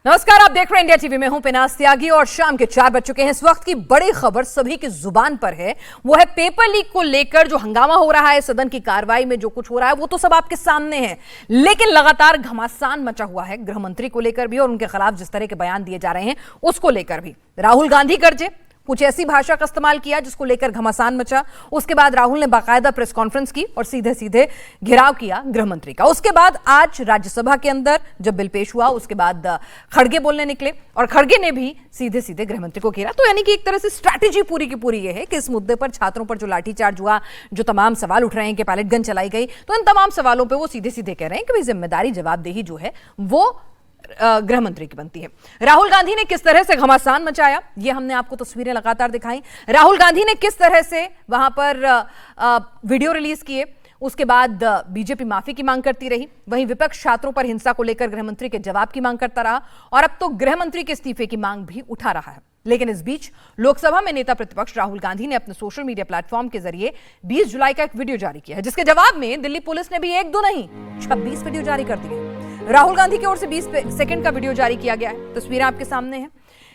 नमस्कार, आप देख रहे हैं इंडिया टीवी में हूं पिनास त्यागी और शाम के 4 बज चुके हैं। इस वक्त की बड़ी खबर सभी की जुबान पर है, वो है पेपर लीक को लेकर जो हंगामा हो रहा है, सदन की कार्रवाई में जो कुछ हो रहा है वो तो सब आपके सामने है, लेकिन लगातार घमासान मचा हुआ है गृह मंत्री को लेकर भी और उनके खिलाफ जिस तरह के बयान दिए जा रहे हैं उसको लेकर भी। राहुल गांधी गरजे, कुछ ऐसी भाषा का इस्तेमाल किया जिसको लेकर घमासान मचा। उसके बाद राहुल ने बाकायदा प्रेस कॉन्फ्रेंस की और सीधे सीधे घेराव किया गृह मंत्री का। उसके बाद आज राज्यसभा के अंदर जब बिल पेश हुआ उसके बाद खड़गे बोलने निकले और खड़गे ने भी सीधे सीधे गृह मंत्री को घेरा। तो यानी कि एक तरह से स्ट्रैटेजी पूरी की पूरी ये है कि इस मुद्दे पर छात्रों पर जो लाठीचार्ज हुआ, जो तमाम सवाल उठ रहे हैं कि पैलेट गन चलाई गई, तो इन तमाम सवालों पर वो सीधे सीधे कह रहे हैं कि भाई जिम्मेदारी जवाबदेही जो है वो गृह मंत्री की बनती है। राहुल गांधी ने किस तरह से घमासान मचाया, ये हमने आपको तस्वीरें लगातार दिखाई। राहुल गांधी ने किस तरह से वहां पर वीडियो रिलीज किए, उसके बाद बीजेपी माफी की मांग करती रही, वहीं विपक्ष छात्रों पर हिंसा को लेकर गृह मंत्री के जवाब की मांग करता रहा और अब तो गृह मंत्री के इस्तीफे की मांग भी उठा रहा है। लेकिन इस बीच लोकसभा में नेता प्रतिपक्ष राहुल गांधी ने अपने सोशल मीडिया प्लेटफॉर्म के जरिए 20 जुलाई का एक वीडियो जारी किया है, जिसके जवाब में दिल्ली पुलिस ने भी 1-2 नहीं 26 वीडियो जारी कर दिए। राहुल गांधी की ओर से 20 सेकंड का वीडियो जारी किया गया है, तस्वीरें आपके सामने हैं।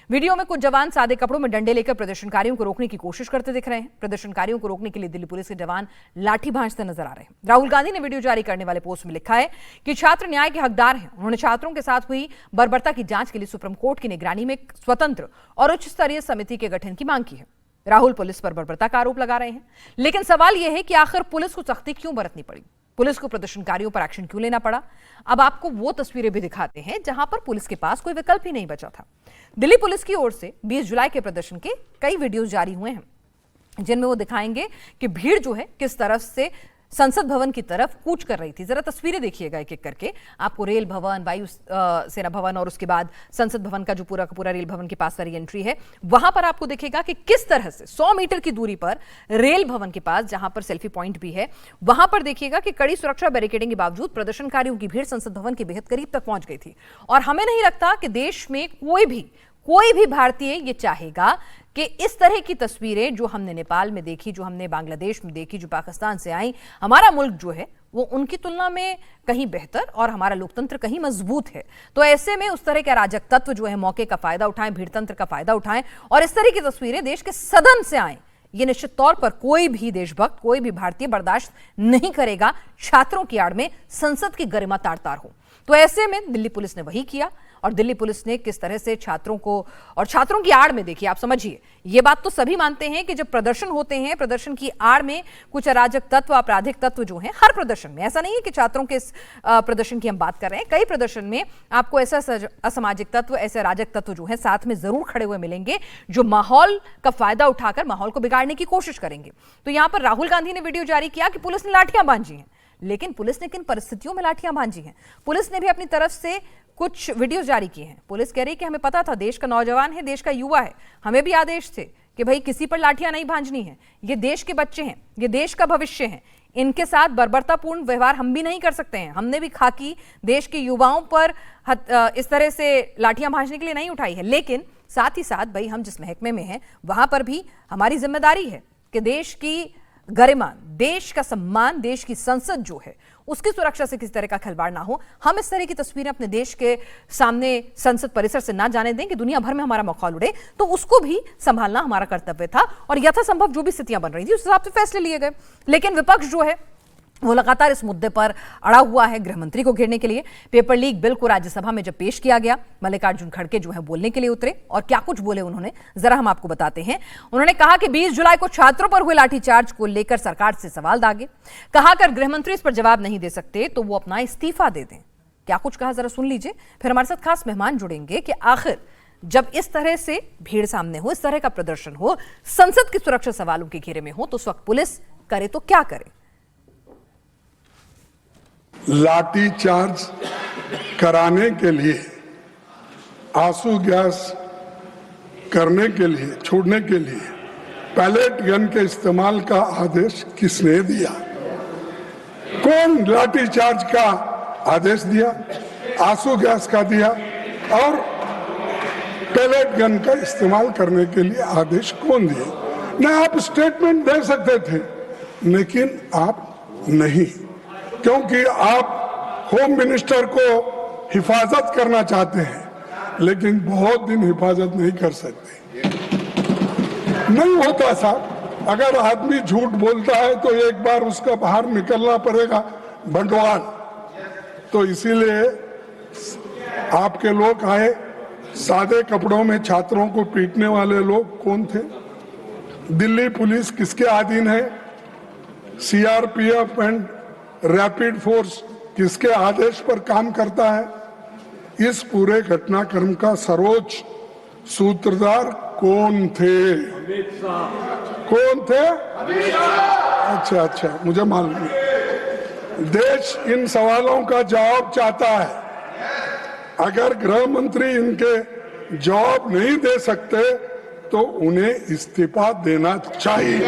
वीडियो में कुछ जवान सादे कपड़ों में डंडे लेकर प्रदर्शनकारियों को रोकने की कोशिश करते दिख रहे हैं। प्रदर्शनकारियों को रोकने के लिए दिल्ली पुलिस के जवान लाठी भांजते नजर आ रहे हैं। राहुल गांधी ने वीडियो जारी करने वाले पोस्ट में लिखा है कि छात्र न्याय के हकदार हैं। उन्होंने छात्रों के साथ हुई बर्बरता की जांच के लिए सुप्रीम कोर्ट की निगरानी में एक स्वतंत्र और उच्च स्तरीय समिति के गठन की मांग की है। राहुल पुलिस पर बर्बरता का आरोप लगा रहे हैं, लेकिन सवाल यह है कि आखिर पुलिस को सख्ती क्यों बरतनी पड़ी, पुलिस को प्रदर्शनकारियों पर एक्शन क्यों लेना पड़ा। अब आपको वो तस्वीरें भी दिखाते हैं जहां पर पुलिस के पास कोई विकल्प ही नहीं बचा था। दिल्ली पुलिस की ओर से 20 जुलाई के प्रदर्शन के कई वीडियोस जारी हुए हैं, जिनमें वो दिखाएंगे कि भीड़ जो है किस तरफ से संसद भवन की तरफ कूच कर रही थी। जरा तस्वीरें देखिएगा एक एक करके। आपको रेल भवन, वायु सेना भवन और उसके बाद संसद भवन का जो पूरा का पूरा रेल भवन के पास वाली एंट्री है, वहां पर आपको दिखेगा कि किस तरह से 100 मीटर की दूरी पर रेल भवन के पास, जहां पर सेल्फी पॉइंट भी है, वहां पर देखिएगा कि कड़ी सुरक्षा बैरिकेडिंग के बावजूद प्रदर्शनकारियों की भीड़ संसद भवन के बेहद करीब तक पहुंच गई थी। और हमें नहीं लगता कि देश में कोई भी भारतीय ये चाहेगा कि इस तरह की तस्वीरें जो हमने नेपाल में देखी, जो हमने बांग्लादेश में देखी, जो पाकिस्तान से आई, हमारा मुल्क जो है वो उनकी तुलना में कहीं बेहतर और हमारा लोकतंत्र कहीं मजबूत है। तो ऐसे में उस तरह के अराजक तत्व जो है मौके का फायदा उठाएं, भीड़तंत्र का फायदा उठाएं और इस तरह की तस्वीरें देश के सदन से आएं, ये निश्चित तौर पर कोई भी देशभक्त, कोई भी भारतीय बर्दाश्त नहीं करेगा। छात्रों की आड़ में संसद की गरिमा तार-तार हो। तो ऐसे में दिल्ली पुलिस ने वही किया और दिल्ली पुलिस ने किस तरह से छात्रों को और छात्रों की आड़ में, देखिए आप समझिए, ये बात तो सभी मानते हैं कि जब प्रदर्शन होते हैं, प्रदर्शन की आड़ में कुछ अराजक तत्व, आपराधिक तत्व जो हैं, हर प्रदर्शन में, ऐसा नहीं है कि छात्रों के इस प्रदर्शन की हम बात कर रहे हैं, कई प्रदर्शन में आपको ऐसा असामाजिक तत्व, ऐसे अराजक तत्व जो है साथ में जरूर खड़े हुए मिलेंगे, जो माहौल का फायदा उठाकर माहौल को बिगाड़ने की कोशिश करेंगे। तो यहां पर राहुल गांधी ने वीडियो जारी किया कि पुलिस ने लाठियां बांधी हैं, लेकिन पुलिस ने किन परिस्थितियों में लाठियां बांधी हैं। पुलिस ने भी अपनी तरफ से कुछ वीडियो जारी किए हैं। पुलिस कह रही है कि हमें पता था, देश का नौजवान है, देश का युवा है, हमें भी आदेश थे कि भाई किसी पर लाठियां नहीं भांजनी है, ये देश के बच्चे हैं, ये देश का भविष्य है, इनके साथ बर्बरतापूर्ण व्यवहार हम भी नहीं कर सकते हैं। हमने भी खाकी देश के युवाओं पर इस तरह से लाठियां भांजने के लिए नहीं उठाई है, लेकिन साथ ही साथ भाई हम जिस महकमे में हैं वहां पर भी हमारी जिम्मेदारी है कि देश की गरिमा, देश का सम्मान, देश की संसद जो है उसकी सुरक्षा से किसी तरह का खिलवाड़ ना हो। हम इस तरह की तस्वीरें अपने देश के सामने संसद परिसर से ना जाने दें कि दुनिया भर में हमारा मखौल उड़े, तो उसको भी संभालना हमारा कर्तव्य था और यथासंभव जो भी स्थितियां बन रही थी उस हिसाब से फैसले लिए गए। लेकिन विपक्ष जो है वो लगातार इस मुद्दे पर अड़ा हुआ है गृह मंत्री को घेरने के लिए। पेपर लीक बिल को राज्यसभा में जब पेश किया गया, मल्लिकार्जुन खड़गे जो है बोलने के लिए उतरे और क्या कुछ बोले उन्होंने, जरा हम आपको बताते हैं। उन्होंने कहा कि 20 जुलाई को छात्रों पर हुए लाठीचार्ज को लेकर सरकार से सवाल दागे। कहा अगर गृह मंत्री इस पर जवाब नहीं दे सकते तो वो अपना इस्तीफा दे दें। क्या कुछ कहा जरा सुन लीजिए, फिर हमारे साथ खास मेहमान जुड़ेंगे कि आखिर जब इस तरह से भीड़ सामने हो, इस तरह का प्रदर्शन हो, संसद की सुरक्षा सवालों के घेरे में हो, तो उस वक्त पुलिस करे तो क्या करे। लाठी चार्ज कराने के लिए, आंसू गैस करने के लिए, छोड़ने के लिए पैलेट गन के इस्तेमाल का आदेश किसने दिया? कौन लाठी चार्ज का आदेश दिया? आंसू गैस का दिया और पैलेट गन का इस्तेमाल करने के लिए आदेश कौन दिया? ना आप स्टेटमेंट दे सकते थे, लेकिन आप नहीं, क्योंकि आप होम मिनिस्टर को हिफाजत करना चाहते हैं। लेकिन बहुत दिन हिफाजत नहीं कर सकते। नहीं होता साहब, अगर आदमी झूठ बोलता है तो एक बार उसका बाहर निकलना पड़ेगा बंटवाल। तो इसीलिए आपके लोग आए, सादे कपड़ों में छात्रों को पीटने वाले लोग कौन थे? दिल्ली पुलिस किसके अधीन है? सीआरपीएफ एंड रैपिड फोर्स किसके आदेश पर काम करता है? इस पूरे घटनाक्रम का सर्वोच्च सूत्रधार कौन थे? कौन थे? अच्छा, मुझे मालूम नहीं। देश इन सवालों का जवाब चाहता है। अगर गृह मंत्री इनके जवाब नहीं दे सकते तो उन्हें इस्तीफा देना चाहिए।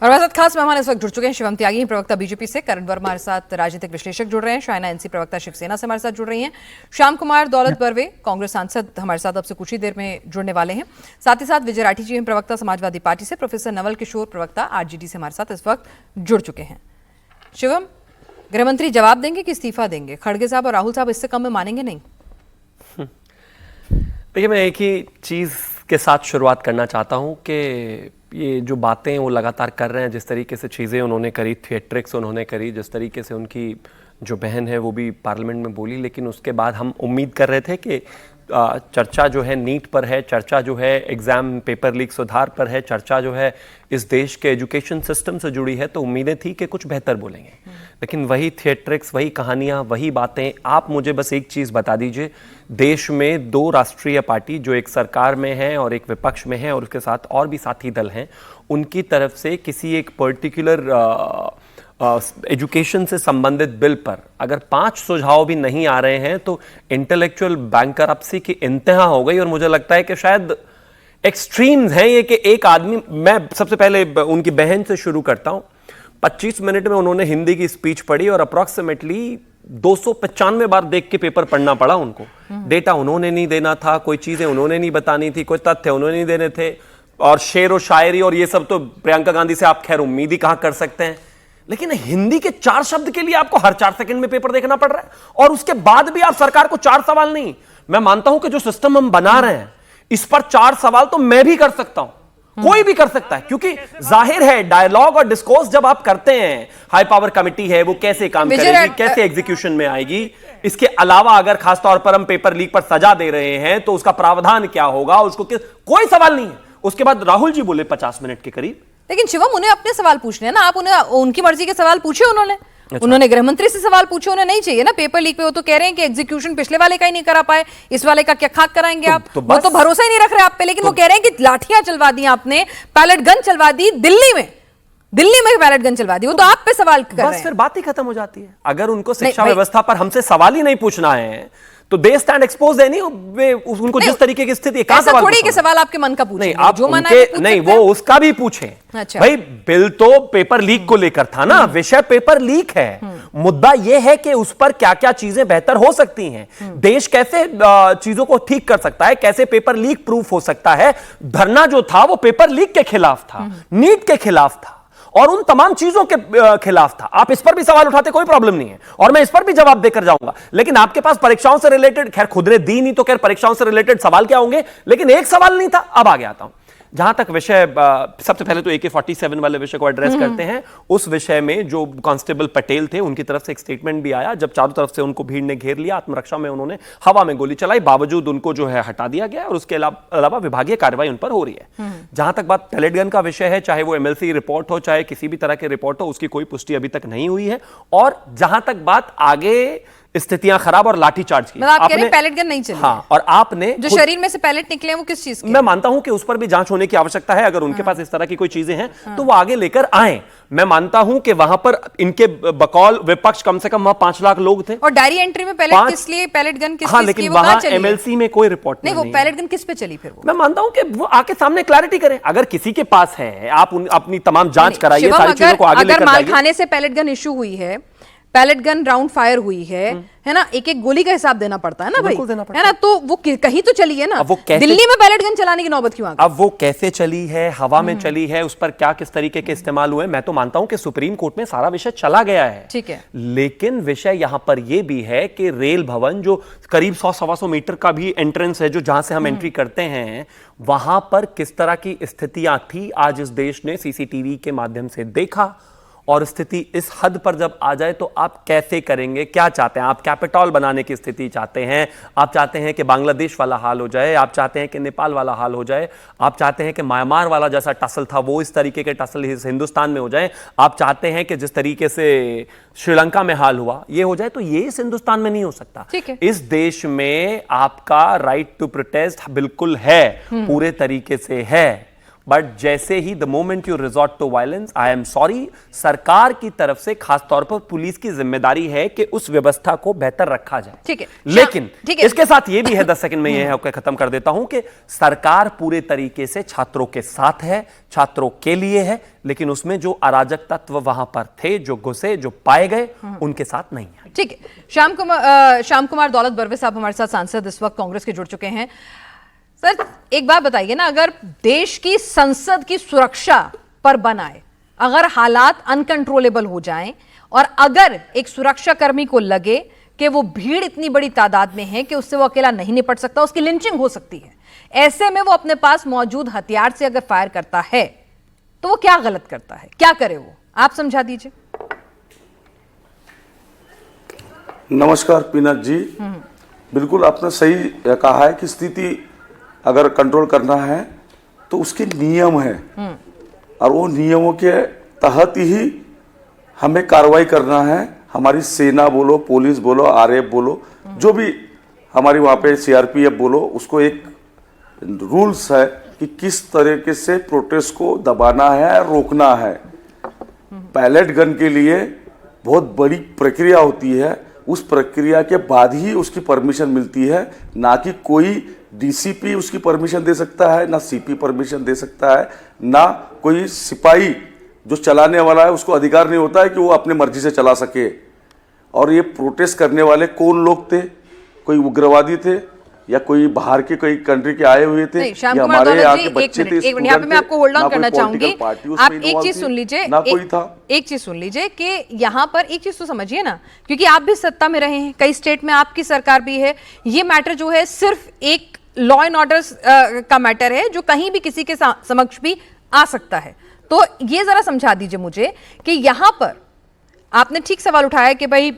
और हमारे साथ खास मेहमान इस वक्त जुड़ चुके हैं शिवम त्यागी, प्रवक्ता बीजेपी से, करण वर्मा हमारे साथ राजनीतिक विश्लेषक जुड़ रहे हैं, शाइना एनसी प्रवक्ता शिवसेना से हमारे साथ जुड़ रही हैं, श्याम कुमार दौलत बर्वे कांग्रेस सांसद हमारे साथ अब से कुछ ही देर में जुड़ने वाले हैं, साथ ही साथ विजय राठी जी हैं प्रवक्ता समाजवादी पार्टी से, प्रोफेसर नवल किशोर प्रवक्ता आरजेडी से हमारे साथ इस वक्त जुड़ चुके हैं। शिवम, गृहमंत्री जवाब देंगे कि इस्तीफा देंगे? खड़गे साहब और राहुल साहब इससे कम में मानेंगे नहीं? देखिए, मैं एक ही चीज़ के साथ शुरुआत करना चाहता हूं कि ये जो बातें वो लगातार कर रहे हैं, जिस तरीके से चीज़ें उन्होंने करी, थिएट्रिक्स उन्होंने करी, जिस तरीके से उनकी जो बहन है वो भी पार्लियामेंट में बोली, लेकिन उसके बाद हम उम्मीद कर रहे थे कि चर्चा जो है नीट पर है, चर्चा जो है एग्ज़ाम पेपर लीक सुधार पर है, चर्चा जो है इस देश के एजुकेशन सिस्टम से जुड़ी है, तो उम्मीदें थी कि कुछ बेहतर बोलेंगे। लेकिन वही थिएट्रिक्स, वही कहानियाँ, वही बातें। आप मुझे बस एक चीज़ बता दीजिए, देश में दो राष्ट्रीय पार्टी जो एक सरकार में है और एक विपक्ष में है और उसके साथ और भी साथी दल हैं, उनकी तरफ से किसी एक पर्टिकुलर एजुकेशन से संबंधित बिल पर अगर 5 सुझाव भी नहीं आ रहे हैं तो इंटेलेक्चुअल बैंकरप्सी की इंतहा हो गई। और मुझे लगता है कि शायद एक्सट्रीम्स हैं ये कि एक आदमी, मैं सबसे पहले उनकी बहन से शुरू करता हूं, 25 मिनट में उन्होंने हिंदी की स्पीच पढ़ी और अप्रॉक्सीमेटली 295 बार देख के पेपर पढ़ना पड़ा उनको। डेटा उन्होंने नहीं देना था, कोई चीजें उन्होंने नहीं बतानी थी, कोई तथ्य उन्होंने नहीं देने थे, और शेर और शायरी और ये सब तो प्रियंका गांधी से आप खैर उम्मीद ही कहां कर सकते हैं। लेकिन हिंदी के 4 शब्द के लिए आपको हर 4 सेकंड में पेपर देखना पड़ रहा है, और उसके बाद भी आप सरकार को 4 सवाल नहीं। मैं मानता हूं कि जो सिस्टम हम बना रहे हैं इस पर 4 सवाल तो मैं भी कर सकता हूं, कोई भी कर सकता है, क्योंकि जाहिर है डायलॉग और डिस्कोर्स जब आप करते हैं, हाई पावर कमेटी है वो कैसे काम करेगी, कैसे एग्जीक्यूशन में आएगी। इसके अलावा अगर खासतौर पर हम पेपर लीक पर सजा दे रहे हैं तो उसका प्रावधान क्या होगा, उसको कोई सवाल नहीं है। उसके बाद राहुल जी बोले 50 मिनट के करीब, लेकिन शिवम उन्हें अपने सवाल पूछने हैं ना, आप उन्हें उनकी मर्जी के सवाल पूछे उन्होंने। अच्छा। उन्होंने गृह मंत्री से सवाल पूछे, उन्हें नहीं चाहिए ना पेपर लीक पे। वो तो कह रहे हैं कि एग्जीक्यूशन पिछले वाले का ही नहीं करा पाए, इस वाले का क्या खाक कराएंगे आप? वो तो भरोसा ही नहीं रख रहे आप पे। लेकिन वो कह रहे हैं कि लाठियां चलवा दी आपने, पैलेट गन चलवा दी दिल्ली में पैलेट गन चलवा दी। वो तो आप पे सवाल कर रहे हैं। बस फिर बात ही खत्म हो जाती है। अगर उनको शिक्षा व्यवस्था पर हमसे सवाल ही नहीं पूछना है तो दे स्टैंड एक्सपोज है, नहीं उनको जिस तरीके की स्थिति है, सवाल थोड़ी के सवाल आपके मन का पूछे, आप जो मना नहीं वो उसका भी पूछे। अच्छा। भाई बिल तो पेपर लीक को लेकर था ना, विषय पेपर लीक है, मुद्दा यह है कि उस पर क्या क्या चीजें बेहतर हो सकती हैं, देश कैसे चीजों को ठीक कर सकता है, कैसे पेपर लीक प्रूफ हो सकता है। धरना जो था वो पेपर लीक के खिलाफ था, नीट के खिलाफ था और उन तमाम चीजों के खिलाफ था। आप इस पर भी सवाल उठाते, कोई प्रॉब्लम नहीं है, और मैं इस पर भी जवाब देकर जाऊंगा। लेकिन आपके पास परीक्षाओं से रिलेटेड, खैर खुद ने दी नहीं तो खैर परीक्षाओं से रिलेटेड सवाल क्या होंगे, लेकिन एक सवाल नहीं था। अब आगे आता हूं, जहां तक विषय, सबसे पहले तो AK-47 वाले विषय को एड्रेस करते हैं। उस विषय में जो कांस्टेबल पटेल थे उनकी तरफ से एक स्टेटमेंट भी आया, जब चारों तरफ से उनको भीड़ ने घेर लिया, आत्मरक्षा में उन्होंने हवा में गोली चलाई, बावजूद उनको जो है हटा दिया गया और उसके अलावा विभागीय कार्रवाई उन पर हो रही है। जहां तक बात पैलेट गन का विषय है, चाहे वो MLC रिपोर्ट हो चाहे किसी भी तरह के रिपोर्ट हो, उसकी कोई पुष्टि अभी तक नहीं हुई है। और जहां तक बात आगे स्थितियां खराब और लाठीचार्ज की, आप कह रहे हैं पैलेट गन नहीं चली। हाँ, और आपने जो शरीर में से पैलेट निकले हैं वो किस चीज के? मैं मानता हूं कि उस पर भी जांच होने की आवश्यकता है। अगर उनके पास इस तरह की कोई चीजें हैं तो वो आगे लेकर आए। मैं मानता हूं कि वहां पर इनके बकौल विपक्ष कम से कम वहां 5 लाख लोग थे। और डायरी एंट्री में पैलेट किस लिए, पैलेट गन किस हाँ, लेकिन वहां MLC में कोई रिपोर्ट नहीं। वो पैलेट गन किस पे चली फिर? वो मैं मानता हूं कि वो आके सामने क्लैरिटी करें। अगर किसी के पास है, आप अपनी तमाम जांच कराइए, सारी चीजों को आगे लेकर जाइए। अगर मालखाने से पैलेट गन इशू हुई है, पैलेट गन राउंड फायर हुई है ना, एक एक गोली का हिसाब देना पड़ता है ना भाई, बिल्कुल देना पड़ता है ना, तो वो कहीं तो चली है ना। अब वो कैसे- दिल्ली में पैलेट गन चलाने की नौबत क्यों आ गई? अब वो कैसे चली है, हवा में चली है, उस पर क्या किस तरीके के इस्तेमाल हुए, मैं तो मानता हूं कि सुप्रीम कोर्ट में सारा विषय चला गया है, ठीक है, लेकिन विषय यहां पर यह भी है कि रेल भवन जो करीब 100-125 मीटर का भी एंट्रेंस है, जो जहां से हम एंट्री करते हैं, वहां पर किस तरह की स्थितियां थी, आज इस देश ने सीसीटीवी के माध्यम से देखा। और स्थिति इस हद पर जब आ जाए तो आप कैसे करेंगे, क्या चाहते हैं आप? कैपिटॉल बनाने की स्थिति चाहते हैं, आप चाहते हैं कि बांग्लादेश वाला हाल हो जाए, आप चाहते हैं कि नेपाल वाला हाल हो जाए, आप चाहते हैं कि म्यांमार वाला जैसा टसल था वो इस तरीके के टसल इस हिंदुस्तान में हो जाए, आप चाहते हैं कि जिस तरीके से श्रीलंका में हाल हुआ ये हो जाए, तो ये इस हिंदुस्तान में नहीं हो सकता। ठीक है। इस देश में आपका राइट टू प्रोटेस्ट बिल्कुल है, पूरे तरीके से है, बट जैसे ही the moment you resort to violence, I am sorry, सरकार की तरफ से खासतौर पर पुलिस की जिम्मेदारी है कि उस व्यवस्था को बेहतर रखा जाए। ठीक है, लेकिन ठीक है। इसके साथ यह भी है, 10 सेकंड में यह है, खत्म कर देता हूं, कि सरकार पूरे तरीके से छात्रों के साथ है, छात्रों के लिए है, लेकिन उसमें जो अराजक तत्व वहां पर थे, जो घुसे, जो पाए गए, उनके साथ नहीं है। ठीक है, श्याम कुमार दौलत बरवे साहब हमारे साथ सांसद इस वक्त कांग्रेस के जुड़ चुके हैं। सर एक बात बताइए ना, अगर देश की संसद की सुरक्षा पर बन आए, अगर हालात अनकंट्रोलेबल हो जाएं और अगर एक सुरक्षा कर्मी को लगे कि वो भीड़ इतनी बड़ी तादाद में है कि उससे वो अकेला नहीं निपट सकता, उसकी लिंचिंग हो सकती है, ऐसे में वो अपने पास मौजूद हथियार से अगर फायर करता है तो वो क्या गलत करता है, क्या करे वो, आप समझा दीजिए। नमस्कार पीनत जी, बिल्कुल आपने सही कहा है कि स्थिति अगर कंट्रोल करना है तो उसके नियम है और वो नियमों के तहत ही हमें कार्रवाई करना है। हमारी सेना बोलो, पुलिस बोलो, आरएएफ बोलो, जो भी हमारी वहाँ पे सीआरपीएफ बोलो, उसको एक रूल्स है कि किस तरीके से प्रोटेस्ट को दबाना है, रोकना है। पैलेट गन के लिए बहुत बड़ी प्रक्रिया होती है, उस प्रक्रिया के बाद ही उसकी परमिशन मिलती है, ना कि कोई डीसीपी उसकी परमिशन दे सकता है, ना सीपी परमिशन दे सकता है, ना कोई सिपाही जो चलाने वाला है उसको अधिकार नहीं होता है कि वो अपनी मर्जी से चला सके। और ये प्रोटेस्ट करने वाले कौन लोग थे? कोई उग्रवादी थे या कोई बाहर के कोई कंट्री के आए हुए थे, श्याम या कुमार हमारे दौलत यहाँ जी, के बच्चे थे, यहाँ पे मैं आपको होल्ड ऑन करना चाहूंगी। आप एक चीज सुन लीजिए, ना कोई था। एक चीज सुन लीजिए कि यहाँ पर एक चीज तो समझिए ना, क्योंकि आप भी सत्ता में रहे हैं, कई स्टेट में आपकी सरकार भी है, ये मैटर जो है सिर्फ एक लॉ एंड ऑर्डर का मैटर है जो कहीं भी किसी के समक्ष भी आ सकता है। तो ये जरा समझा दीजिए मुझे कि यहां पर आपने ठीक सवाल उठाया कि भाई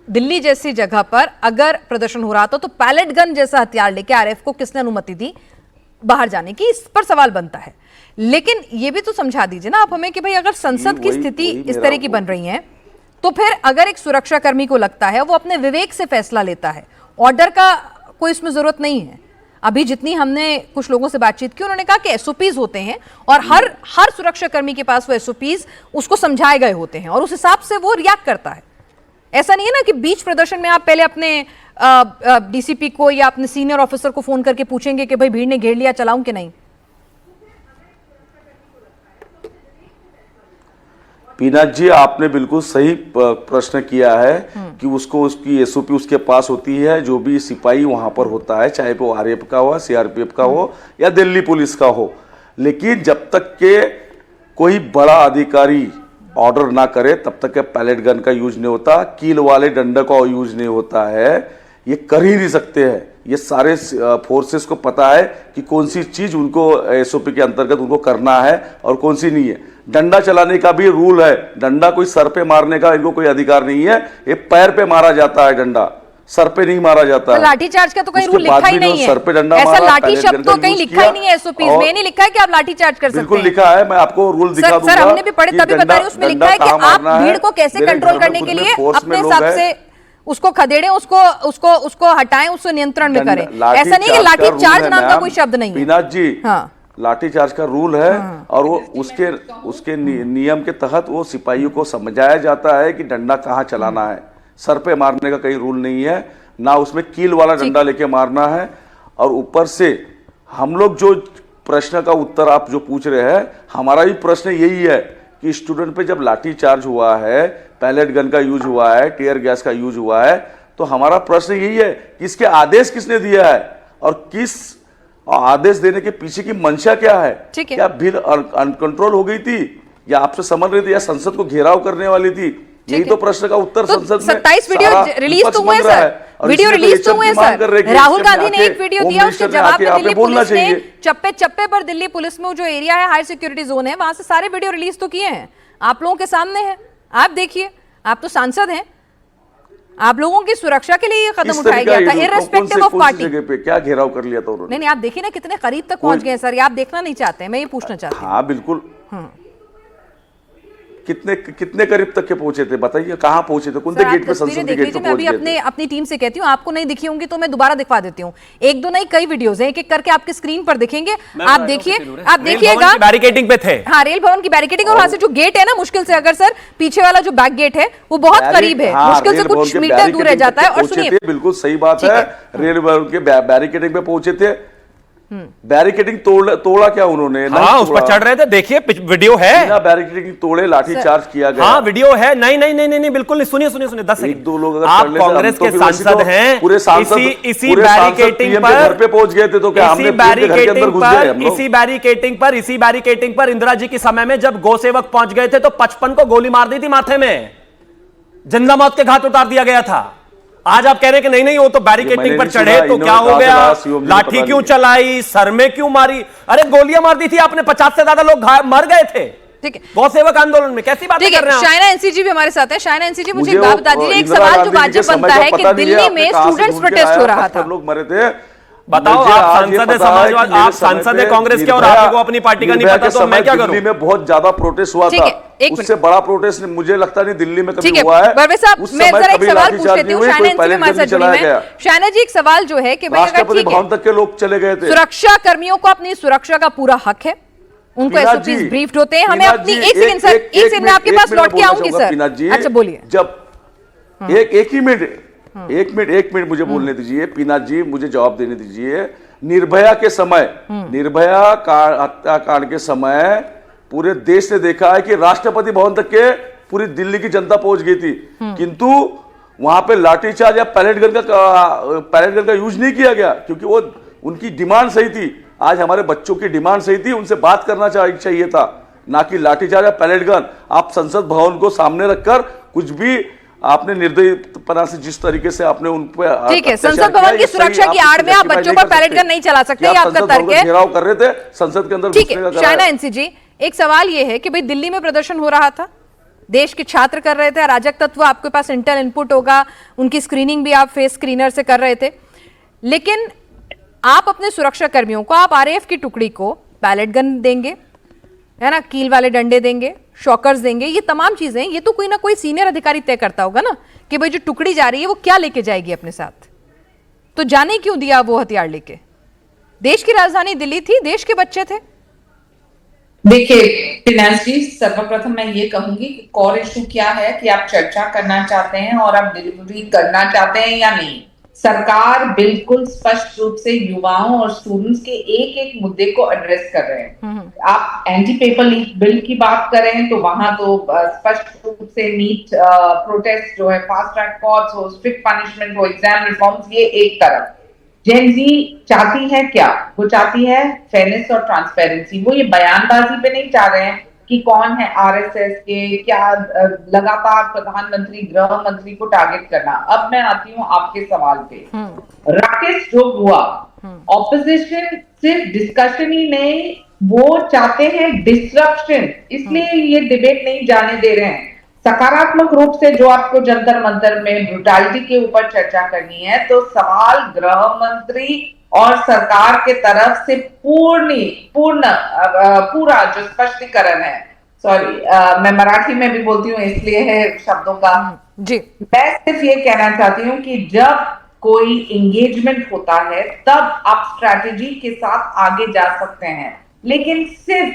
दिल्ली जैसी जगह पर अगर प्रदर्शन हो रहा था तो पैलेट गन जैसा हथियार लेके आरएएफ को किसने अनुमति दी बाहर जाने की, इस पर सवाल बनता है। लेकिन ये भी तो समझा दीजिए ना आप हमें कि भाई अगर संसद की स्थिति इस तरह की बन रही है तो फिर अगर एक सुरक्षा कर्मी को लगता है वो अपने विवेक से फैसला लेता है, ऑर्डर का कोई इसमें जरूरत नहीं है। अभी जितनी हमने कुछ लोगों से बातचीत की उन्होंने कहा कि एसओपीज होते हैं और हर सुरक्षा कर्मी के पास वो एसओपीज उसको समझाए गए होते हैं और उस हिसाब से वो रिएक्ट करता है। ऐसा नहीं है ना कि बीच प्रदर्शन में आप पहले अपने डीसीपी को या अपने सीनियर ऑफिसर को फोन करके पूछेंगे कि भाई भीड़ ने घेर लिया, चलाऊं कि नहीं। पीनत जी, आपने बिल्कुल सही प्रश्न किया है कि उसको उसकी एसओपी उसके पास होती है। जो भी सिपाही वहां पर होता है, चाहे वो आरएएफ का हो, सीआरपीएफ का हो या दिल्ली पुलिस का हो, लेकिन जब तक के कोई बड़ा अधिकारी ऑर्डर ना करे तब तक के पैलेट गन का यूज नहीं होता, कील वाले डंडे का यूज नहीं होता है। ये कर ही नहीं सकते हैं। ये सारे फोर्सेस को पता है कि कौन सी चीज उनको एसओपी के अंतर्गत उनको करना है और कौन सी नहीं है। डंडा चलाने का भी रूल है, डंडा कोई सर पे मारने का इनको कोई अधिकार नहीं है, ये पैर पे मारा जाता है, डंडा सर पे नहीं मारा जाता है। लाठीचार्ज का तो कहीं रूल लिखा ही नहीं है, सर पे डंडा ऐसा मारा, लाठी शब्द तो कहीं लिखा ही नहीं है एसओपीज में, नहीं लिखा है कि आप लाठीचार्ज कर सकते हैं। बिल्कुल लिखा है, मैं आपको रूल दिखा दूंगा। सर हमने भी पढ़े तभी बता रहे, उसमें लिखा है कि आप भीड़ को कैसे कंट्रोल करने के लिए अपने हिसाब से उसको खदेड़े, उसको हटाएं, उसको नियंत्रण में करें। ऐसा नहीं कि लाठी चार्ज नाम का कोई शब्द नहीं है। पीनाथ जी, लाठी चार्ज का रूल है और वो उसके नियम के तहत वो सिपाहियों को समझाया जाता है कि डंडा कहाँ चलाना है। सर पे मारने का कोई रूल नहीं है, ना उसमें कील वाला डंडा लेके मारना है। और ऊपर से हम लोग जो प्रश्न का उत्तर आप जो पूछ रहे हैं, हमारा भी प्रश्न यही है कि स्टूडेंट पे जब लाठी चार्ज हुआ है, पैलेट गन का यूज हुआ है, टीयर गैस का यूज हुआ है, तो हमारा प्रश्न यही है कि इसके आदेश किसने दिया है और किस आदेश देने के पीछे की मंशा क्या है? क्या भीड़ अनकंट्रोल हो गई थी या आपसे समझ रही थी या संसद को घेराव करने वाली थी? यही तो प्रश्न का उत्तर संसद में 27 वीडियो रिलीज तो हुए सर, वीडियो रिलीज तो हुए सर। राहुल गांधी ने एक वीडियो दिया, उसके जवाब में दिल्ली पुलिस ने चप्पे चप्पे पर दिल्ली पुलिस में जो एरिया है, हाई सिक्योरिटी जोन है, वहां से सारे वीडियो रिलीज तो किए हैं, आप लोगों के सामने है, आप देखिए, आप तो सांसद हैं, आप लोगों की सुरक्षा के लिए ये कदम उठाया गया था, इररिस्पेक्टिव ऑफ पार्टी। जगह पे क्या घेराव कर लिया था उन्होंने? नहीं, आप देखिए ना कितने करीब तक पहुंच गए सर, ये आप देखना नहीं चाहते हैं, मैं ये पूछना चाहती हूँ। हाँ बिल्कुल, कितने करीब तक के पहुंचे थे बताइए, कहां पहुंचे थे, कौन से गेट पे, संसद के गेट पे पहुंच गए थे? अपनी टीम से कहती हूँ, आपको नहीं दिखी होंगी तो मैं दोबारा दिखवा देती हूँ, एक दो नहीं कई वीडियोस हैं, एक एक करके आपके स्क्रीन पर दिखेंगे, आप देखिए, आप देखिएगा। बैरिकेडिंग पे थे, हाँ, रेल भवन की बैरिकेडिंग, और वहां से जो गेट है ना, मुश्किल से अगर सर पीछे वाला जो बैक गेट है वो बहुत करीब है, मुश्किल से कुछ मीटर दूर रह जाता है। और सुनिए, बिल्कुल सही बात है, रेल भवन के बैरिकेडिंग पे पहुंचे थे, बैरिकेडिंग तोड़ा क्या उन्होंने? हाँ, उस पर चढ़ रहे थे, देखिए वीडियो है, बिना बैरिकेडिंग तोड़े लाठी चार्ज किया गया। हाँ वीडियो है, नहीं नहीं नहीं नहीं बिल्कुल नहीं, सुनिए सुनिए सुनिए, 10 सेकंड। दो लोग आप कांग्रेस के सांसद हैं, पूरे सांसद इसी बैरिकेडिंग पर घर पे पहुंच गए थे, तो क्या हमने घर के अंदर घुस गए हम लोग? इसी बैरिकेडिंग पर इंदिरा जी के समय में जब गौ सेवक पहुंच गए थे तो 55 को गोली मार दी थी माथे में, जिंदा मौत के घाट उतार दिया गया था। आज आप कह रहे हैं कि नहीं नहीं वो तो बैरिकेडिंग पर चढ़े तो क्या हो गया, लाठी क्यों चलाई, सर में क्यों मारी? अरे गोलियां मार दी थी आपने, 50 से ज्यादा लोग मर गए थे। ठीक है, गौ सेवक आंदोलन में कैसी बातें कर रहे हैं? शाइना एनसीजी भी हमारे साथ है। शाइना एनसीजी, मुझे एक बात बता दीजिए, एक सवाल जो वाजिब बनता है कि दिल्ली में स्टूडेंट्स प्रोटेस्ट हो रहा था, लोग मरे थे, बताओ, आप सांसद है समाजवादी, आप सांसद है कांग्रेस के और आपको अपनी पार्टी का नहीं पता, तो मैं क्या करूं? दिल्ली में बहुत ज्यादा प्रोटेस्ट हुआ था, उससे बड़ा प्रोटेस्ट मुझे लगता नहीं दिल्ली में कभी हुआ है। मैं जरा एक सवाल पूछ लेती हूँ, शाइना जी, एक सवाल जो है कि राष्ट्रपति भवन तक के लोग चले गए थे। सुरक्षा कर्मियों को अपनी सुरक्षा का पूरा हक है, उनको एसओपीज ब्रीफ्ड होते हैं, हमें अपनी एक सेकंड में आपके पास लौट के आऊंगी सर। अच्छा बोलिए। जब एक मिनट मुझे बोलने दीजिए पीनाथ जी, मुझे जवाब देने दीजिए। निर्भया के समय, निर्भया हत्याकांड के समय पूरे देश ने देखा है कि राष्ट्रपति भवन तक के पूरी दिल्ली की जनता पहुंच गई थी, किंतु वहां पे लाठीचार्ज या पैलेट गन का यूज नहीं किया गया, क्योंकि वो उनकी डिमांड सही थी। आज हमारे बच्चों की डिमांड सही थी, उनसे बात करना चाहिए था, ना कि लाठीचार्ज या पैलेट गन। आप संसद भवन को सामने रखकर कुछ भी आपने निर्दयीपना से जिस तरीके से आपने उन पर, ठीक है, संसद भवन की सुरक्षा की आड़ में आप बच्चों पर पैलेट गन नहीं चला सकते, ये आपका तर्क है। घेराव कर रहे थे संसद के अंदर। ठीक है शाइना एनसीजी, एक सवाल ये है कि भाई दिल्ली में प्रदर्शन हो रहा था, देश के छात्र कर रहे थे, अराजक तत्व, आपके पास इंटर इनपुट होगा, उनकी स्क्रीनिंग भी आप फेस स्क्रीनर से कर रहे थे, लेकिन आप अपने सुरक्षा कर्मियों को, आप आरएएफ की टुकड़ी को पैलेट गन देंगे, है ना, कील वाले डंडे देंगे, शॉकर्स देंगे, ये तमाम चीजें, ये तो कोई ना कोई सीनियर अधिकारी तय करता होगा ना कि भाई जो टुकड़ी जा रही है वो क्या लेके जाएगी अपने साथ। तो जाने क्यों दिया वो हथियार लेके? देश की राजधानी दिल्ली थी, देश के बच्चे थे। देखिए पिनाश जी, सर्वप्रथम मैं ये कहूंगी कि कोर इशू क्या है कि आप चर्चा करना चाहते हैं और आप डिलीवरी करना चाहते हैं या नहीं। सरकार बिल्कुल स्पष्ट रूप से युवाओं और स्टूडेंट्स के एक एक मुद्दे को एड्रेस कर रहे हैं। आप एंटी पेपर लीक बिल की बात करें तो वहां तो स्पष्ट रूप से नीट प्रोटेस्ट जो है, फास्ट ट्रैक कोर्ट्स हो, स्ट्रिक्ट पनिशमेंट हो, एग्जाम रिफॉर्म्स, ये एक तरफ। जेन जी चाहती है क्या? वो चाहती है फेयरनेस और ट्रांसपेरेंसी। वो ये बयानबाजी पे नहीं चाह रहे हैं कि कौन है आरएसएस के, क्या लगातार प्रधानमंत्री, गृह मंत्री को टारगेट करना। अब मैं आती हूँ आपके सवाल पे। राकेश जो हुआ, ऑपोजिशन सिर्फ डिस्कशन ही नहीं, वो चाहते हैं डिस्ट्रप्शन, इसलिए ये डिबेट नहीं जाने दे रहे हैं। सकारात्मक रूप से जो आपको जंतर मंतर में ब्रुटैलिटी के ऊपर चर्चा करनी है, तो सवाल गृह मंत्री और सरकार के तरफ से पूरा जो स्पष्टीकरण है, सॉरी मैं मराठी में भी बोलती हूँ इसलिए है शब्दों का जी, मैं सिर्फ ये कहना चाहती हूँ कि जब कोई एंगेजमेंट होता है तब आप स्ट्रैटेजी के साथ आगे जा सकते हैं, लेकिन सिर्फ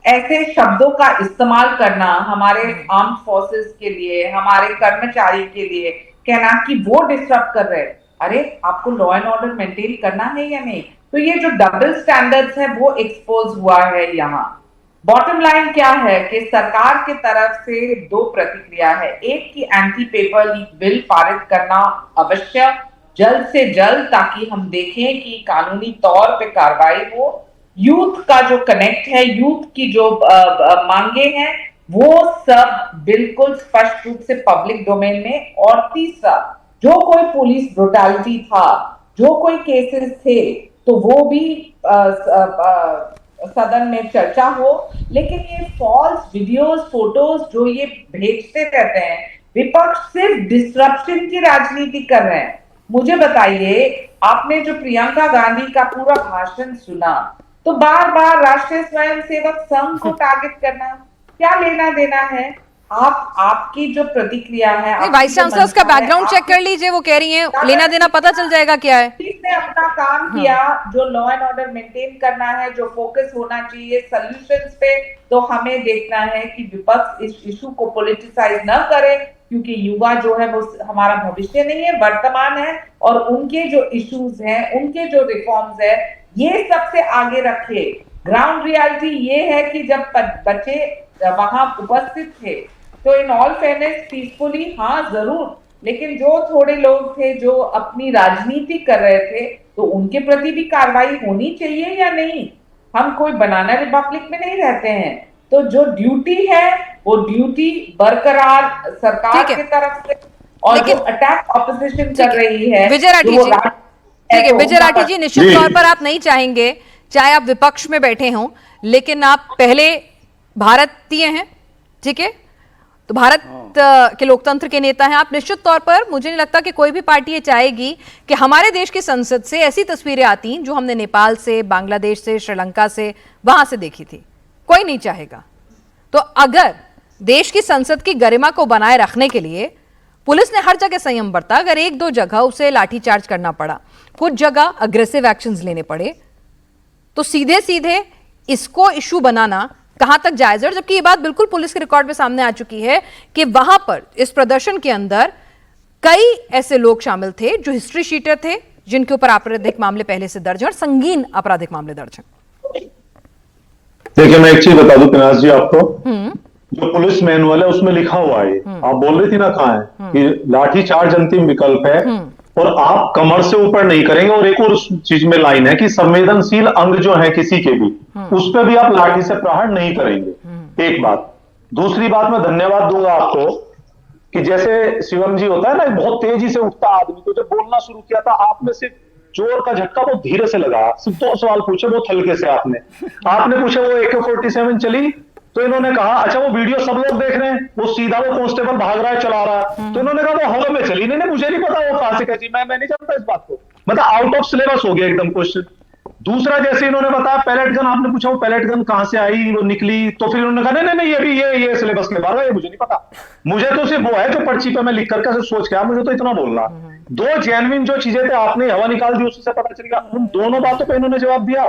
ऐसे शब्दों का इस्तेमाल करना हमारे आर्म्ड फोर्सेस के लिए, हमारे कर्मचारी के लिए, कहना कि वो डिस्टर्ब कर रहे हैं, अरे आपको लॉ एंड ऑर्डर मेंटेन करना है या नहीं? तो ये जो डबल स्टैंडर्ड्स है वो एक्सपोज हुआ है यहाँ। बॉटम लाइन क्या है कि सरकार की तरफ से दो प्रतिक्रिया है। एक की एंटी पेपर लीक बिल पारित करना अवश्य जल्द से जल्द, ताकि हम देखें कि कानूनी तौर पे कार्रवाई हो। यूथ का जो कनेक्ट है, यूथ की जो मांगे हैं, वो सब बिल्कुल स्पष्ट रूप से पब्लिक डोमेन में। और तीसरा, जो कोई पुलिस ब्रुटैलिटी था, जो कोई केसेस थे, तो वो भी सदन में चर्चा हो। लेकिन ये फॉल्स वीडियोस, फोटोज जो ये भेजते रहते हैं, विपक्ष सिर्फ डिस्ट्रप्शन की राजनीति कर रहे हैं। मुझे बताइए, आपने जो प्रियंका गांधी का पूरा भाषण सुना, तो बार बार राष्ट्रीय स्वयंसेवक संघ को टारगेट करना, क्या लेना देना है? आपकी जो प्रतिक्रिया है, वाइस चांसलर का बैकग्राउंड चेक कर लीजिए, वो कह रही हैं लेना देना पता चल जाएगा क्या है। ने अपना काम किया, जो लॉ एंड ऑर्डर मेंटेन करना है, जो फोकस होना चाहिए सॉल्यूशंस पे, तो हमें देखना है कि विपक्ष इस इशू को पॉलिटिसाइज न करे, क्योंकि युवा जो है वो हमारा भविष्य नहीं है, वर्तमान है। और उनके जो इश्यूज हैं, उनके जो रिफॉर्म्स है, ये सबसे आगे रखे। ग्राउंड रियलिटी ये है कि जब बच्चे वहां उपस्थित थे, तो इन ऑल फेयरनेस पीसफुली, हाँ जरूर, लेकिन जो थोड़े लोग थे जो अपनी राजनीति कर रहे थे, तो उनके प्रति भी कार्रवाई होनी चाहिए या नहीं? हम कोई बनाना रिपब्लिक में नहीं रहते हैं। तो जो ड्यूटी है, वो ड्यूटी बरकरार सरकार की तरफ से, और जो अटैक ऑपोजिशन कर रही है, विजय राठी जी, ठीक है विजय राठी जी, निश्चित तौर पर आप नहीं चाहेंगे, चाहे आप विपक्ष में बैठे हों, लेकिन आप पहले भारतीय हैं, ठीक है, तो भारत के लोकतंत्र के नेता हैं आप। निश्चित तौर पर मुझे नहीं लगता कि कोई भी पार्टी ये चाहेगी कि हमारे देश की संसद से ऐसी तस्वीरें आती जो हमने नेपाल से, बांग्लादेश से, श्रीलंका से, वहां से देखी थी। कोई नहीं चाहेगा। तो अगर देश की संसद की गरिमा को बनाए रखने के लिए पुलिस ने हर जगह संयम बरता, अगर एक दो जगह उसे लाठीचार्ज करना पड़ा, कुछ जगह अग्रेसिव एक्शंस लेने पड़े, तो सीधे सीधे इसको इशू बनाना कहां तक जायज है? और जबकि ये बात बिल्कुल पुलिस के रिकॉर्ड में सामने आ चुकी है कि वहां पर इस प्रदर्शन के अंदर कई ऐसे लोग शामिल थे जो हिस्ट्री शीटर थे, जिनके ऊपर आपराधिक मामले पहले से दर्ज हैं और संगीन आपराधिक मामले दर्ज हैं। देखिए, मैं एक चीज बता दूं पिनाज जी आपको, जो पुलिस मैनुअल है उसमें लिखा हुआ है, आप बोल रही थी ना कहाँ है कि लाठी चार्ज अंतिम विकल्प है, और आप कमर से ऊपर नहीं करेंगे। और एक और चीज में लाइन है कि संवेदनशील अंग जो है किसी के भी, उस पर भी आप लाठी से प्रहार नहीं करेंगे। एक बात। दूसरी बात, मैं धन्यवाद दूंगा आपको कि जैसे शिवम जी होता है ना, बहुत तेजी से उठता आदमी, तो जब बोलना शुरू किया था आपने सिर्फ जोर का झटका बहुत धीरे से लगा, सिर्फ 2 सवाल पूछे बहुत हल्के से। आपने पूछा वो AK-47 चली, तो इन्होंने कहा अच्छा वो वीडियो सब लोग देख रहे हैं, वो सीधा वो कांस्टेबल भाग रहा है, चला रहा है, तो इन्होंने कहा वो हवा में चली। नहीं, मुझे नहीं पता वो कहां से कैसी, मैं नहीं जानता इस बात को, मतलब आउट ऑफ सिलेबस हो गया एकदम क्वेश्चन। दूसरा, जैसे इन्होंने बताया पैलेट गन, आपने पूछा वो पैलेट गन कहां से आई, वो निकली, तो फिर उन्होंने कहा नहीं ये भी ये सिलेबस के बाहर है, ये मुझे नहीं पता, मुझे तो सिर्फ वो है जो पर्ची पे मैं लिख करके सोच के, मुझे तो इतना बोलना। 2 जेन्युइन जो चीजें थे आपने हवा निकाल दी, उससे पता चल गया। उन दोनों बातों पर इन्होंने जवाब दिया।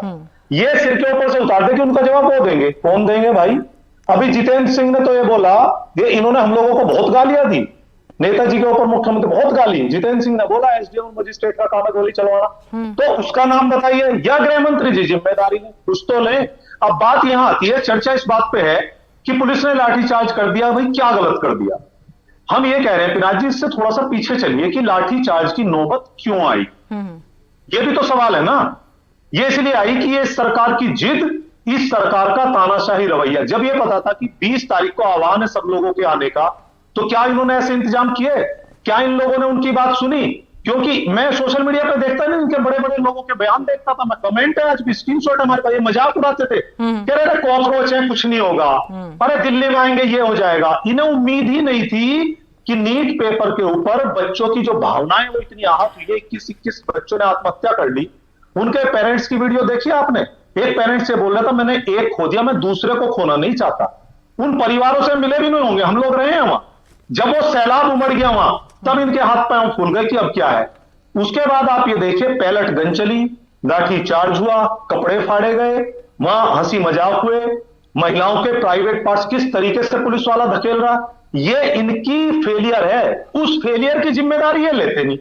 ये सिर के ऊपर से उतार दे कि उनका जवाब वो देंगे, कौन देंगे भाई? अभी जितेंद्र सिंह ने तो ये बोला, ये इन्होंने हम लोगों को बहुत गालियां दी, नेताजी के ऊपर मुख्यमंत्री बहुत गाली, जितेंद्र सिंह ने बोला एसडीएम मजिस्ट्रेट का काम है गोली चलवाना, तो उसका नाम बताइए, या गृह मंत्री जी जिम्मेदारी है, कुछ तो ले। अब बात यहां आती है, चर्चा इस बात पे है कि पुलिस ने लाठीचार्ज कर दिया, भाई क्या गलत कर दिया? हम ये कह रहे हैं पिनाज जी, इससे थोड़ा सा पीछे चलिए कि लाठीचार्ज की नौबत क्यों आई, ये भी तो सवाल है ना। ये इसलिए आई कि ये सरकार की जिद, इस सरकार का तानाशाही रवैया। जब ये पता था कि 20 तारीख को आह्वान है सब लोगों के आने का, तो क्या इन्होंने ऐसे इंतजाम किए? क्या इन लोगों ने उनकी बात सुनी? क्योंकि मैं सोशल मीडिया पे देखता नहीं, इनके बड़े बड़े लोगों के बयान देखता था, मैं कमेंट है, आज भी स्क्रीनशॉट हमारे पास, ये मजाक उड़ाते थे, कह रहे थे कॉकरोच है कुछ नहीं होगा, अरे दिल्ली में आएंगे ये हो जाएगा। इन्हें उम्मीद ही नहीं थी कि नीट पेपर के ऊपर बच्चों की जो भावनाएं वो इतनी आहत हुई है। 21 बच्चों ने आत्महत्या कर ली। उनके पेरेंट्स की वीडियो देखी आपने? एक पेरेंट्स से बोल रहा था मैंने एक खो दिया, मैं दूसरे को खोना नहीं चाहता। उन परिवारों से मिले भी नहीं होंगे, हम लोग रहे हैं वहां। जब वो सैलाब उमड़ गया वहां, तब इनके हाथ पैर खुल गए कि अब क्या है। उसके बाद आप ये देखिए, पैलेट गन चली, लाठी चार्ज हुआ, कपड़े फाड़े गए, वहां हंसी मजाक हुए, महिलाओं के प्राइवेट पार्ट्स किस तरीके से पुलिस वाला धकेल रहा। ये इनकी फेलियर है, उस फेलियर की जिम्मेदारी ये लेते नहीं।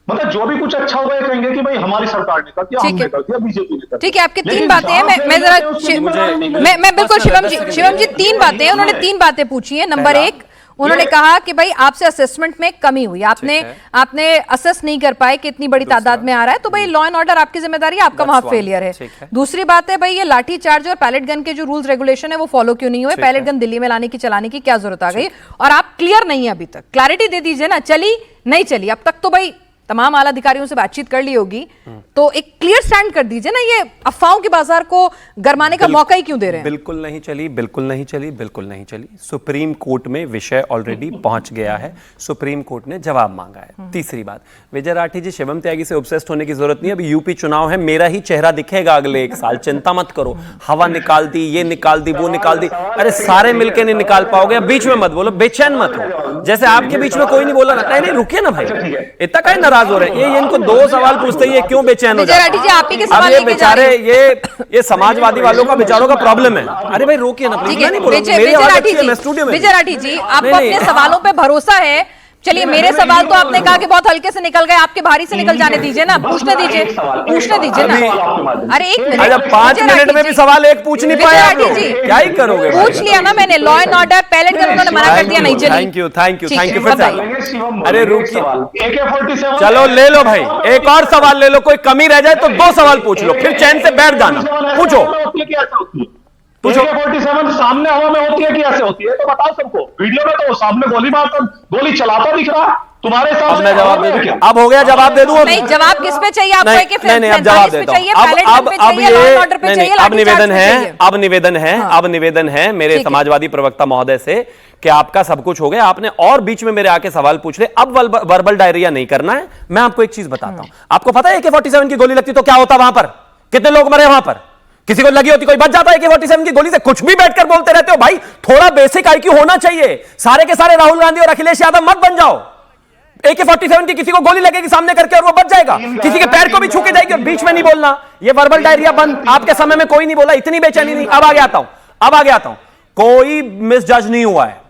मतलब जो भी कुछ अच्छा होगा ये कहेंगे कि भाई हमारी सरकार ने कर दिया, ठीक हमने है। कर दिया, बीजेपी ने कर दिया। ठीक है, आपकी तीन लेकिन बातें हैं। जहाँ मैं से जरा उसमें जिम्मेदारी नहीं मैं बिल्कुल शिवम जी तीन बातें हैं, उन्होंने तीन बातें पूछी हैं। नंबर एक, उन्होंने कहा कि भाई आपसे असेसमेंट में कमी हुई, आपने असेस नहीं कर पाए कि इतनी बड़ी तादाद में आ रहा है, तो भाई लॉ एंड ऑर्डर आपकी जिम्मेदारी है, आपका वहां फेलियर है। दूसरी बात है भाई ये लाठी चार्ज और पैलेट गन के जो रूल्स रेगुलेशन है वो फॉलो क्यों नहीं हुए, पैलेट गन दिल्ली में लाने की चलाने की क्या जरूरत आ गई, और आप क्लियर नहीं है अभी तक, क्लैरिटी दे दीजिए ना, चली नहीं चली। अब तक तो भाई तमाम आला अधिकारियों से बातचीत कर ली होगी, तो एक क्लियर स्टैंड कर दीजिए ना, ये अफवाहों के बाजार को गरमाने का मौका ही क्यों दे रहे हैं? बिल्कुल नहीं चली, बिल्कुल नहीं चली, बिल्कुल नहीं चली। सुप्रीम कोर्ट में विषय ऑलरेडी पहुंच गया है, सुप्रीम कोर्ट ने जवाब मांगा है। तीसरी बात, विजय राठी जी शिवम त्यागी से ऑब्सेस्ड होने की जरूरत नहीं है, अभी यूपी चुनाव है, मेरा ही चेहरा दिखेगा अगले 1 साल, चिंता मत करो। हवा निकाल दी, ये निकाल दी, वो निकाल दी, अरे सारे मिलके नहीं निकाल पाओगे। बीच में मत बोलो, बेचैन मत हो, जैसे आपके बीच में कोई नहीं बोला ना। नहीं रुकिए ना भाई, इतना काहे नाराज हो रहे हैं? ये इनको 2 सवाल पूछते ही क्यों बेचैन हो जाते हैं? अब ये बेचारे ये समाजवादी वालों का बेचारों का प्रॉब्लम है। अरे भाई रोकिए ना प्लीज, नहीं बोलो, मेरी आवाज अच्छी है, मैं स्टूडियो में। विजय राठी जी, आपको अपने सवालों पे भरोसा है? चलिए मेरे सवाल तो आपने कहा कि बहुत हल्के से निकल गए, आपके भारी से निकल जाने दीजिए ना, पूछने दीजिए ना। अरे 1 मिनट, अच्छा 5 मिनट में भी सवाल एक पूछ नहीं पाए आप लोग, क्या ही करोगे? पूछ लिया ना मैंने, law and order pellet gun उन्होंने मना कर दिया, नहीं चली। थैंक यू फिर से। अरे रुकिए, AK-47 चलो ले लो भाई, एक और सवाल ले लो, कोई कमी रह जाए तो 2 सवाल पूछ लो, फिर चैन से बैठ जाना। पूछो पूछो। AK-47 सामने हवा में होती है कि ऐसे होती है, तो बताओ सबको। वीडियो में तो सामने गोली मारता, गोली चलाता दिख रहा तुम्हारे साथ। अब मैं जवाब दे दूं, अब हो गया, जवाब दे दूं। नहीं, जवाब किस पे चाहिए आपको? नहीं, अब जवाब देता हूं। अब निवेदन है मेरे समाजवादी प्रवक्ता महोदय से कि आपका सब कुछ हो गया, आपने और बीच में मेरे आके सवाल पूछ ले, अब वर्बल डायरिया नहीं करना है। मैं आपको एक चीज बताता हूं, आपको पता है AK-47 की गोली लगती तो क्या होता वहां पर? कितने लोग मरे वहां पर? किसी को लगी होती, कोई बच जाता है AK-47 की गोली से? कुछ भी बैठकर बोलते रहते हो भाई, थोड़ा बेसिक IQ होना चाहिए। सारे के सारे राहुल गांधी और अखिलेश यादव मत बन जाओ। AK-47 की किसी को गोली लगेगी सामने करके और वो बच जाएगा, किसी के पैर को भी छू के जाएगी और बीच में नहीं बोलना। ये वर्बल डायरिया बंद। आपके समय में कोई नहीं बोला, इतनी बेचैनी नहीं। अब आगे आता हूं, कोई मिसजज नहीं हुआ है।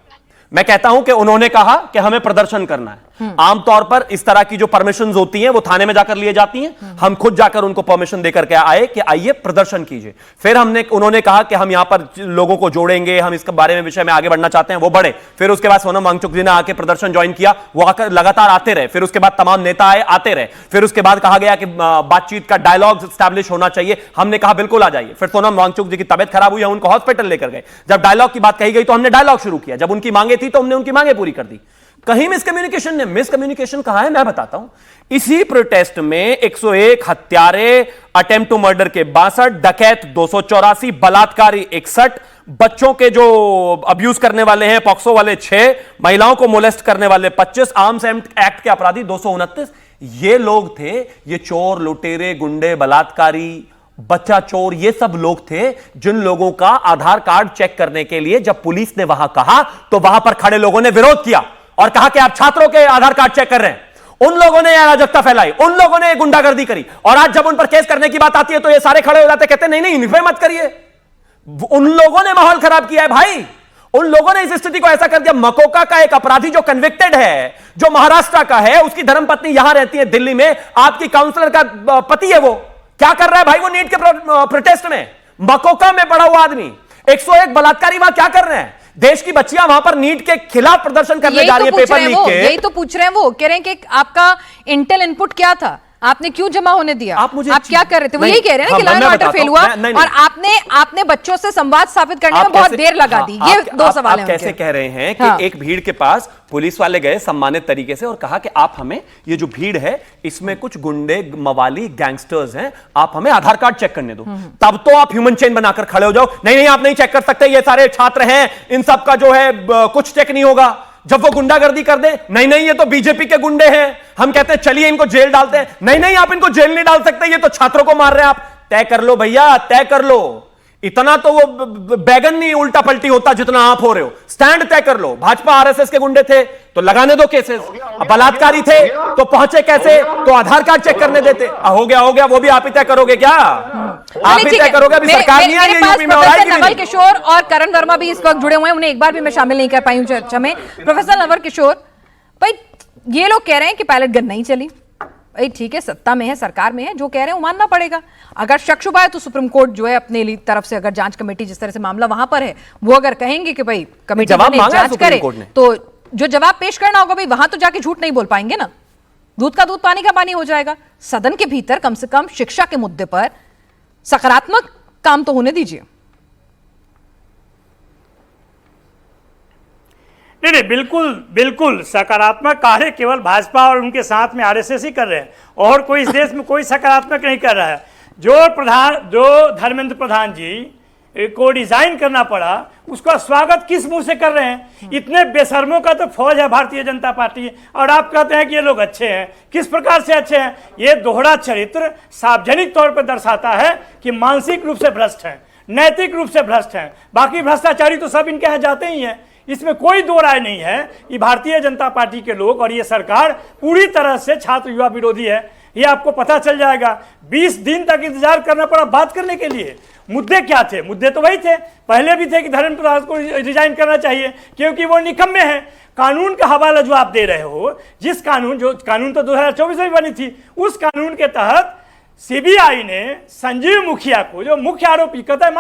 मैं कहता हूं कि उन्होंने कहा कि हमें प्रदर्शन करना है। आमतौर पर इस तरह की जो परमिशन होती हैं वो थाने में जाकर लिए जाती हैं। हम खुद जाकर उनको परमिशन देकर के आए कि आइए प्रदर्शन कीजिए। फिर उन्होंने कहा कि हम यहां पर लोगों को जोड़ेंगे, हम इसके बारे में विषय में आगे बढ़ना चाहते हैं, वो बढ़े। फिर उसके बाद सोनम वांगचुक जी ने आके प्रदर्शन ज्वाइन किया, वो आकर लगातार आते रहे। फिर उसके बाद तमाम नेता आए, आते रहे। फिर उसके बाद कहा गया कि बातचीत का डायलॉग स्टैब्लिश होना चाहिए। हमने कहा बिल्कुल आ जाइए। फिर सोनम वांगचुक जी की तबियत खराब हुई, उनको हॉस्पिटल लेकर गए। जब डायलॉग की बात कही गई तो हमने डायलॉग शुरू किया। जब उनकी मांगे थी तो हमने उनकी मांगे पूरी कर दी। कहीं मिसकम्युनिकेशन कहां है मैं बताता हूं। इसी प्रोटेस्ट में 101 हत्यारे, अटेम्प्ट टू मर्डर के 62, डकैत 284, बलात्कारी 61, बच्चों के जो अब्यूज करने वाले हैं पॉक्सो वाले 6, महिलाओं को मोलेस्ट करने वाले 25, आर्म्स एक्ट के अपराधी 229। ये लोग थे, ये चोर, लुटेरे, गुंडे, बलात्कारी, बच्चा चोर, ये सब लोग थे जिन लोगों का आधार कार्ड चेक करने के लिए जब पुलिस ने वहां कहा तो वहां पर खड़े लोगों ने विरोध किया और कहा कि आप छात्रों के आधार कार्ड चेक कर रहे हैं। उन लोगों ने अराजकता फैलाई, उन लोगों ने गुंडागर्दी करी, और आज जब उन पर केस करने की बात आती है तो ये सारे खड़े हो जाते, कहते नहीं यूनिफाई मत करिए। उन लोगों ने माहौल खराब किया है भाई, उन लोगों ने इस स्थिति को ऐसा कर दिया। मकोका का एक अपराधी जो कन्विक्टेड है, जो महाराष्ट्र का है, उसकी धर्मपत्नी यहां रहती है दिल्ली में, आपकी काउंसलर का पति है, वो क्या कर रहा है भाई? वो नीट के प्रोटेस्ट में, मकोका में पड़ा हुआ आदमी, 101 बलात्कारी वहां क्या कर रहे हैं? देश की बच्चियां वहां पर नीट के खिलाफ प्रदर्शन करने जा रही है, पेपर लीक के। यही तो पूछ रहे हैं वो, कह रहे हैं कि आपका इंटेल इनपुट क्या था, आपने क्यों जमा होने दिया, आप क्या कर रहे थे? वो यही कह रहे हैं कि लॉ एंड ऑर्डर फेल हुआ और आपने बच्चों से संवाद स्थापित करने में बहुत देर लगा दी। ये 2 सवाल हैं। कैसे कह रहे हैं कि एक भीड़ के पास पुलिस वाले गए सम्मानित तरीके से और कहा कि आप हमें, ये जो भीड़ है इसमें कुछ गुंडे, मवाली, गैंगस्टर्स हैं, आप हमें आधार कार्ड चेक करने दो। तब तो आप ह्यूमन चेन बनाकर खड़े हो जाओ, नहीं आप नहीं चेक कर सकते, ये सारे छात्र हैं, इन सब का जो है कुछ चेक नहीं होगा। जब वो गुंडागर्दी कर दे, नहीं ये तो बीजेपी के गुंडे हैं, हम कहते हैं चलिए इनको जेल डालते हैं, नहीं आप इनको जेल नहीं डाल सकते, ये तो छात्रों को मार रहे हैं। आप तय कर लो भैया, तय कर लो। इतना तो वो बैगन नहीं उल्टा पलटी होता जितना आप हो रहे हो। स्टैंड तय कर लो। भाजपा आरएसएस के गुंडे थे तो लगाने दो केसेस, बलात्कारी थे तो पहुंचे कैसे, तो आधार कार्ड चेक करने देते। हो गया वो भी आप ही तय करोगे क्या? आप ही तय करोगे, अभी सरकार नहीं आई है यूपी में। और नवल किशोर और करण वर्मा भी इस वक्त जुड़े हुए हैं, उन्हें एक बार भी मैं शामिल नहीं कर पाई हूं चर्चा में। प्रोफेसर नवल किशोर भाई, ये लोग कह रहे हैं कि पायलट गन नहीं चली, भाई ठीक है, सत्ता में है, सरकार में है, जो कह रहे हैं वो मानना पड़ेगा। अगर शक शुबा है तो सुप्रीम कोर्ट जो है अपने तरफ से, अगर जांच कमेटी जिस तरह से मामला वहां पर है, वो अगर कहेंगे कि भाई कमेटी जवाब बने, मांगा है जांच सुप्रीम करे, कोर्ट ने। तो जो जवाब पेश करना होगा भाई वहां तो जाके झूठ नहीं बोल पाएंगे ना। दूध का दूध पानी का पानी हो जाएगा। सदन के भीतर कम से कम शिक्षा के मुद्दे पर सकारात्मक काम तो होने दीजिए। नहीं, बिल्कुल बिल्कुल सकारात्मक कार्य केवल भाजपा और उनके साथ में आरएसएस ही कर रहे हैं, और कोई इस देश में कोई सकारात्मक नहीं कर रहा है। जो धर्मेंद्र प्रधान जी को डिजाइन करना पड़ा, उसका स्वागत किस मुंह से कर रहे हैं? इतने बेशर्मों का तो फौज है भारतीय जनता पार्टी, और आप कहते हैं कि ये लोग अच्छे हैं। किस प्रकार से अच्छे हैं? ये दोहरा चरित्र सार्वजनिक तौर पर दर्शाता है कि मानसिक रूप से भ्रष्ट हैं, नैतिक रूप से भ्रष्ट हैं। बाकी भ्रष्टाचारी तो सब इनके यहाँ जाते ही हैं, इसमें कोई दो राय नहीं है कि भारतीय जनता पार्टी के लोग और ये सरकार पूरी तरह से छात्र युवा विरोधी है। ये आपको पता चल जाएगा। 20 दिन तक इंतजार करना पड़ा बात करने के लिए। मुद्दे क्या थे? मुद्दे तो वही थे, पहले भी थे कि धर्मेंद्र प्रधान को रिजाइन करना चाहिए क्योंकि वो निकम्मे हैं। कानून का हवाला जो आप दे रहे हो, जिस कानून तो 2024 में बनी थी, उस कानून के तहत सीबीआई ने संजीव मुखिया को, जो मुख्य आरोपी, कहता है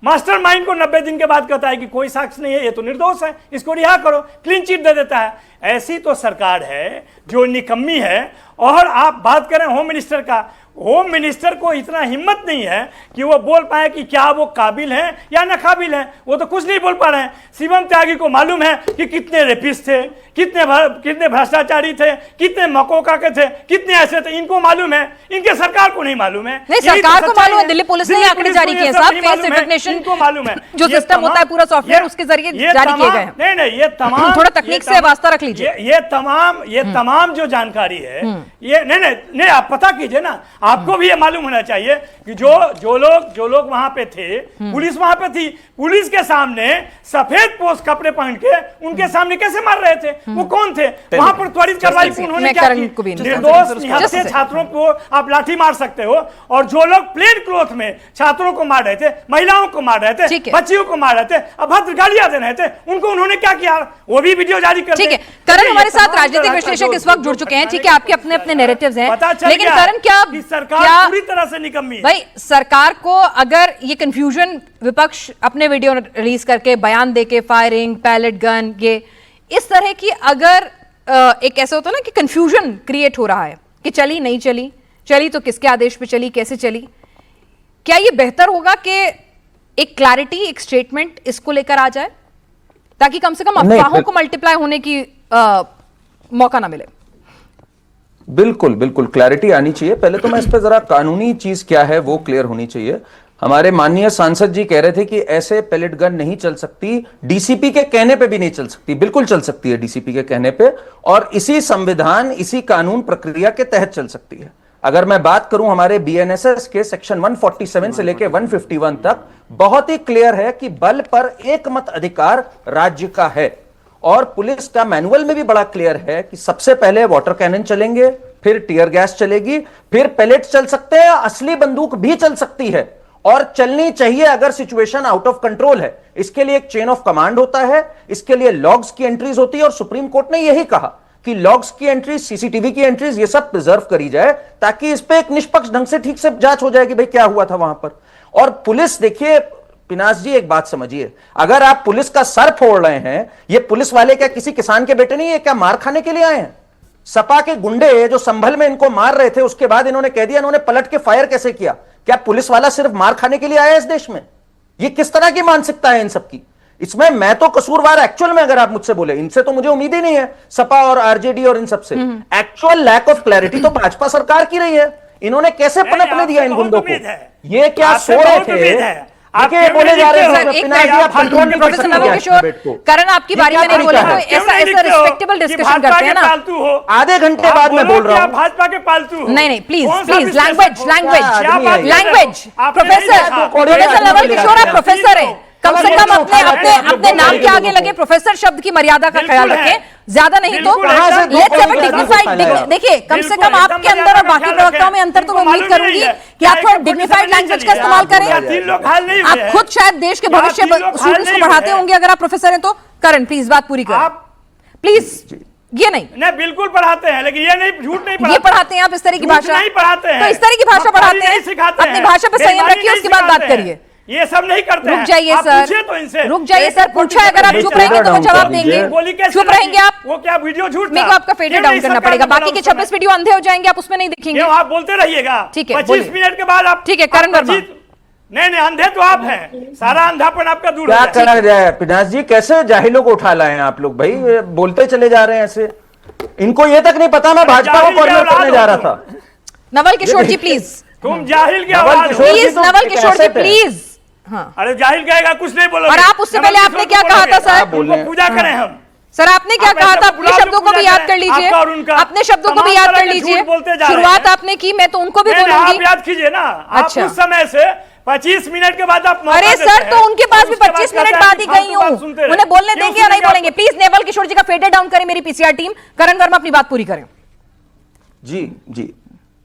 मास्टरमाइंड को 90 दिन के बाद कहता है कि कोई साक्ष्य नहीं है, ये तो निर्दोष है, इसको रिहा करो, क्लीन चिट दे देता है। ऐसी तो सरकार है जो निकम्मी है। और आप बात करें होम मिनिस्टर का, होम मिनिस्टर को इतना हिम्मत नहीं है कि वो बोल पाए कि क्या वो काबिल हैं या नाकाबिल हैं। वो तो कुछ नहीं बोल पा रहे हैं। शिवम त्यागी को मालूम है कि कितने रेपिस्ट थे, कितने भ्रष्टाचारी थे, कितने मकोका के थे, कितने ऐसे थे, इनको मालूम है, इनके सरकार को नहीं मालूम है। नहीं, सरकार को मालूम है, दिल्ली पुलिस ने आंकड़े जारी किए साहब, फेस रिकॉग्निशन इनको मालूम है, जो सिस्टम होता है पूरा सॉफ्टवेयर, उसके जरिए जारी किए गए हैं। नहीं, ये तमाम थोड़ा तकनीक से वास्ता रख लीजिए। ये तमाम जो जानकारी है, ये नहीं आप पता कीजिए ना। आपको भी ये मालूम होना चाहिए कि जो लोग वहां पे थे, पुलिस वहां पे थी, पुलिस के सामने सफेद पोस्ट कपड़े पहन के उनके सामने कैसे मार रहे थे? वो कौन थे? वहां पर त्वरित कार्रवाई उन्होंने क्या की? निर्दोष निहत्थे छात्रों को आप लाठी मार सकते हो, और जो लोग प्लेन क्लॉथ में छात्रों को मार रहे थे, महिलाओं को मार रहे थे, बच्चियों को मार रहे थे, अभद्र गालियां दे रहे थे, उनको उन्होंने क्या किया? वो भी वीडियो जारी कर। ठीक है, करण हमारे साथ राजनीतिक विश्लेषक इस वक्त जुड़ चुके हैं। ठीक है, आपके अपने अपने नैरेटिव्स हैं, लेकिन करण क्या सरकार पूरी तरह से निकम्मी है? भाई सरकार को अगर ये कंफ्यूजन, विपक्ष अपने वीडियो रिलीज करके, बयान देके, फायरिंग, पैलेट गन, ये इस तरह की अगर एक ऐसा होता है ना कि कंफ्यूजन क्रिएट हो रहा है कि चली नहीं चली तो किसके आदेश पे चली, कैसे चली, क्या ये बेहतर होगा कि एक क्लैरिटी, एक स्टेटमेंट इसको लेकर आ जाए ताकि कम से कम अफवाहों को मल्टीप्लाई होने की मौका ना मिले? बिल्कुल बिल्कुल क्लैरिटी आनी चाहिए। पहले तो मैं इस पे जरा कानूनी चीज क्या है वो क्लियर होनी चाहिए। हमारे माननीय सांसद जी कह रहे थे कि ऐसे पैलेट गन नहीं चल सकती, डीसीपी के कहने पे भी नहीं चल सकती। बिल्कुल चल सकती है डीसीपी के कहने पे, और इसी संविधान, इसी कानून प्रक्रिया के तहत चल सकती है। अगर मैं बात करूं हमारे बीएनएसएस के सेक्शन 147 से लेके 151 तक बहुत ही क्लियर है कि बल पर एकमत अधिकार राज्य का है, और पुलिस का मैनुअल में भी बड़ा क्लियर है कि सबसे पहले वाटर कैनन चलेंगे, फिर टीयर गैस चलेगी, फिर पैलेट चल सकते हैं, असली बंदूक भी चल सकती है, और चलनी चाहिए अगर सिचुएशन आउट ऑफ कंट्रोल है। इसके लिए एक चेन ऑफ कमांड होता है, इसके लिए लॉग्स की एंट्रीज होती है, और सुप्रीम कोर्ट ने यही कहा कि लॉग्स की एंट्रीज, सीसीटीवी की एंट्रीज, ये सब प्रिजर्व करी जाए ताकि इस पे एक निष्पक्ष ढंग से ठीक से जांच हो जाए कि भाई क्या हुआ था वहां पर। और पुलिस, देखिए पिनास जी एक बात समझिए, अगर आप पुलिस का सर फोड़ रहे हैं, ये पुलिस वाले क्या किसी किसान के बेटे नहीं है? क्या मार खाने के लिए आए हैं? सपा के गुंडे जो संभल में इनको मार रहे थे, उसके बाद इन्होंने कह दिया इन्होंने पलट के फायर कैसे किया? क्या पुलिस वाला सिर्फ मार खाने के लिए आया है इस देश में? ये किस तरह की मानसिकता है इन सबकी? इसमें मैं तो कसूरवार एक्चुअल में, अगर आप मुझसे बोले, इनसे तो मुझे उम्मीद ही नहीं है, सपा और आरजेडी और इन सबसे। एक्चुअल लैक ऑफ क्लैरिटी तो भाजपा सरकार की रही है। इन्होंने कैसे पनपने दिया इन गुंडों को? ये क्या सो रहे थे? देखिए बोले जा रहे हैं प्रोफेसर नवल किशोर, करण आपकी बारी में नहीं बोले तो ऐसा रिस्पेक्टेबल डिस्कशन करते हैं ना। आधे घंटे बाद मैं बोल रहा हूँ भाजपा के पालतू। नहीं please language professor Naval Kishore, आप प्रोफेसर हैं, कम से कम अपने नाम के आगे लगे प्रोफेसर शब्द की मर्यादा का ख्याल रखें, ज्यादा नहीं तो लेट्स हैव अ डिग्निफाइड। देखिए कम से कम आपके अंदर और बाकी प्रवक्ताओं में अंतर तो मैं उम्मीद करूंगी कि आप थोड़ा डिग्निफाइड लैंग्वेज का इस्तेमाल करें। आप खुद शायद देश के भविष्य स्टूडेंट्स को पढ़ाते होंगे, अगर आप प्रोफेसर हैं तो। करण प्लीज बात पूरी करें प्लीज। ये नहीं नहीं, बिल्कुल पढ़ाते हैं, लेकिन ये नहीं, झूठ नहीं पढ़ाते। ये पढ़ाते हैं आप इस तरह की झूठ भाषा नहीं पढ़ाते हैं, तो इस तरह की भाषा पढ़ाते हैं, सिखाते अपनी भाषा पे संयम बेईमानी रखिए, नहीं उसके बाद बात सिखाते हैं। करिए। ये सब नहीं करते रुक हैं। जाइए आप सर, पूछिए तो इनसे, रुक जाइए सर, पूछा है, अगर आप चुप रहेंगे तो वो जवाब देंगे। बोली कैसे चुप रहेंगे आप? वो क्या वीडियो झूठ था? मेरे को आपका फेडर डाउन करना पड़ेगा, बाकी के 26 वीडियो अंधे हो जाएंगे, आप उसमें नहीं देखेंगे। आप बोलते रहिएगा, ठीक है, 25 मिनट के बाद आप, ठीक है, करण वर्मा। नहीं, अंधे तो आप हैं, सारा अंधापन आपका दूर क्या हो जाए। करा जाए पिनाश जी, कैसे जाहिलों को उठा लाए हैं आप लोग भाई, बोलते चले जा रहे हैं ऐसे। इनको ये तक नहीं पता मैं भाजपा को कॉर्नर करने जा रहा था। नवल किशोर जी प्लीज, तुम जाहिल की नवल आवाज किशोर हो। जी प्लीज तो नवल एक किशोर जी asset है। प्लीज। हाँ अरे जाहिल कहेगा, कुछ नहीं बोलोगे। और आप उससे पहले आपने क्या कहा था सर? उनको पूजा करें हम। सर आपने क्या आप कहा ऐसा था? अपने गुलाब शब्दों को भी पूजा याद करें, कर लीजिए, आपका और उनका। अपने शब्दों को भी तमाम याद तरह कर के लीजिए। झूठ बोलते जा रहे शुरुआत हैं। आपने की, मैं तो उनको भी नहीं, आप बोलूंगी। याद कीजिए ना, अच्छा। आप उस समय से 25 मिनट के बाद आप मौका अरे देते सर हैं, तो उनके पास भी उसके 25 कहते मिनट हैं बाद ही कि गई फालतू हूँ, बात सुनते रहे। उन्हें बोलने क्यों देंगे या नहीं सुनेंगे आप? बोलेंगे? प्लीज नेवल किशोर जी का फेडर डाउन करें मेरी पीसीआर टीम। करण वर्मा अपनी बात पूरी करें। जी जी,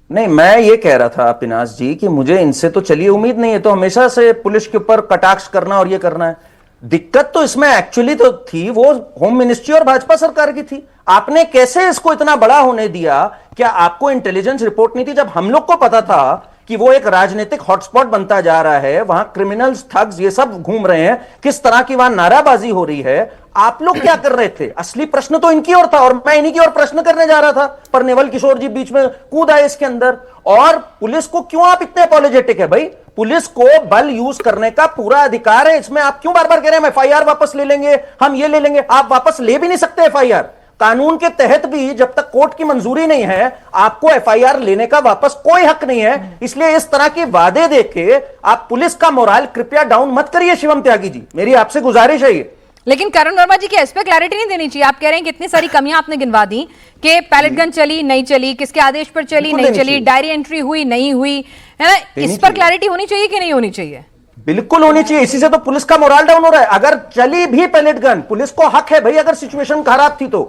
नहीं मैं ये कह रहा था पिनाश जी कि मुझे इनसे तो चलिए उम्मीद नहीं है, तो हमेशा से पुलिस के ऊपर कटाक्ष करना और ये करना है। दिक्कत तो इसमें एक्चुअली तो थी वो होम मिनिस्ट्री और भाजपा सरकार की थी। आपने कैसे इसको इतना बड़ा होने दिया? क्या आपको इंटेलिजेंस रिपोर्ट नहीं थी? जब हम लोग को पता था कि वो एक राजनीतिक हॉटस्पॉट बनता जा रहा है, वहां क्रिमिनल्स, ठग्स ये सब घूम रहे हैं, किस तरह की वहां नाराबाजी हो रही है, आप लोग क्या कर रहे थे? असली प्रश्न तो इनकी ओर था और मैं इन्हीं की ओर प्रश्न करने जा रहा था, पर नेवल किशोर जी बीच में कूद आए इसके अंदर। और पुलिस को क्यों आप इतने अपॉलोजेटिक है भाई? पुलिस को बल यूज करने का पूरा अधिकार है, इसमें आप क्यों बार बार कह रहे हैं एफआईआर वापस ले लेंगे, हम ये ले लेंगे? आप वापस ले भी नहीं सकते एफआईआर। कानून के तहत भी जब तक कोर्ट की मंजूरी नहीं है, आपको एफआईआर लेने का वापस कोई हक नहीं है। इसलिए इस तरह के वादे देके आप पुलिस का मोराल कृपया डाउन मत करिए शिवम त्यागी जी, मेरी आपसे गुजारिश है ये। लेकिन करण वर्मा जी की इस पे क्लैरिटी नहीं देनी चाहिए। आप कह रहे हैं कि इतनी सारी कमियां आपने गिनवा दी कि पैलेट गन चली नहीं चली, किसके आदेश पर चली नहीं चली, डायरी एंट्री हुई नहीं हुई, है ना? इस पर क्लैरिटी होनी चाहिए कि नहीं होनी चाहिए? बिल्कुल होनी चाहिए, इसी से तो पुलिस का मोराल डाउन हो रहा है। अगर चली भी पैलेट गन, पुलिस को हक है भाई, अगर सिचुएशन खराब थी तो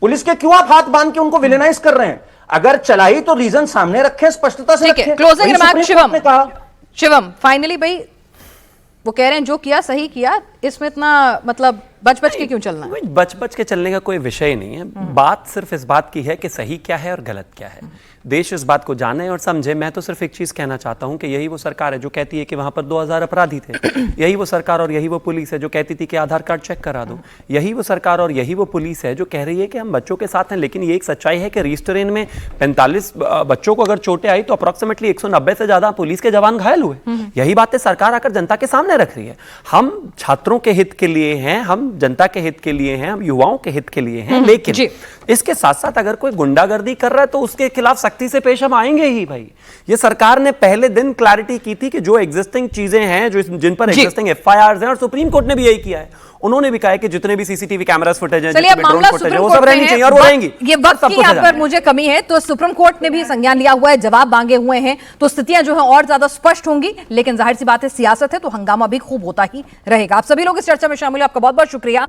पुलिस के क्यों आप हाथ बांध के उनको विलेनाइज कर रहे हैं? अगर चलाई तो रीजन सामने रखें, स्पष्टता से रखें। क्लोजिंग रिमार्क शिवम ने कहा। शिवम फाइनली भाई वो कह रहे हैं जो किया सही किया, इसमें इतना मतलब बच बच के क्यों चलना है? बच बच के चलने का कोई विषय नहीं है। बात सिर्फ इस बात की है कि सही क्या है और गलत क्या है। देश इस बात को जाने और समझे। मैं तो सिर्फ एक चीज कहना चाहता हूं कि यही वो सरकार है जो कहती है कि वहां पर 2000 अपराधी थे। यही वो सरकार और यही वो पुलिस है जो कहती थी कि आधार कार्ड चेक करा दो। यही वो सरकार और यही वो पुलिस है जो कह रही है कि हम बच्चों के साथ हैं। लेकिन ये एक सच्चाई है कि रीस्टोरेन में 45 बच्चों को अगर चोटें आई तो अप्रोक्सीमेटली 190 से ज्यादा पुलिस के जवान घायल हुए। यही बातें सरकार आकर जनता के सामने रख रही है। हम छात्रों के हित के लिए हैं, हम जनता के हित के लिए हैं, हम युवाओं के हित के लिए हैं। लेकिन इसके साथ साथ अगर कोई गुंडागर्दी कर रहा है तो उसके खिलाफ सख्ती से पेश हम आएंगे ही भाई। ये सरकार ने पहले दिन क्लैरिटी की थी कि जो एग्जिस्टिंग चीजें हैं, जो जिन पर एग्जिस्टिंग एफआईआर हैं, और सुप्रीम कोर्ट ने भी यही किया है। उन्होंने भी कहा है कि जितने भी सीसीटीवी कैमरास फुटेज हैं, चलिए अब मामला सुप्रीम वो कोर्ट सब में रहनी है। चाहिए और वो रहेंगी। ये वक्त की यहाँ पर मुझे कमी है तो सुप्रीम कोर्ट ने भी संज्ञान लिया हुआ है, जवाब मांगे हुए हैं, तो स्थितियां जो है और ज्यादा स्पष्ट होंगी। लेकिन जाहिर सी बात है सियासत है तो हंगामा भी खूब होता ही रहेगा। आप सभी लोग इस चर्चा में शामिल हुए, आपका बहुत बहुत शुक्रिया।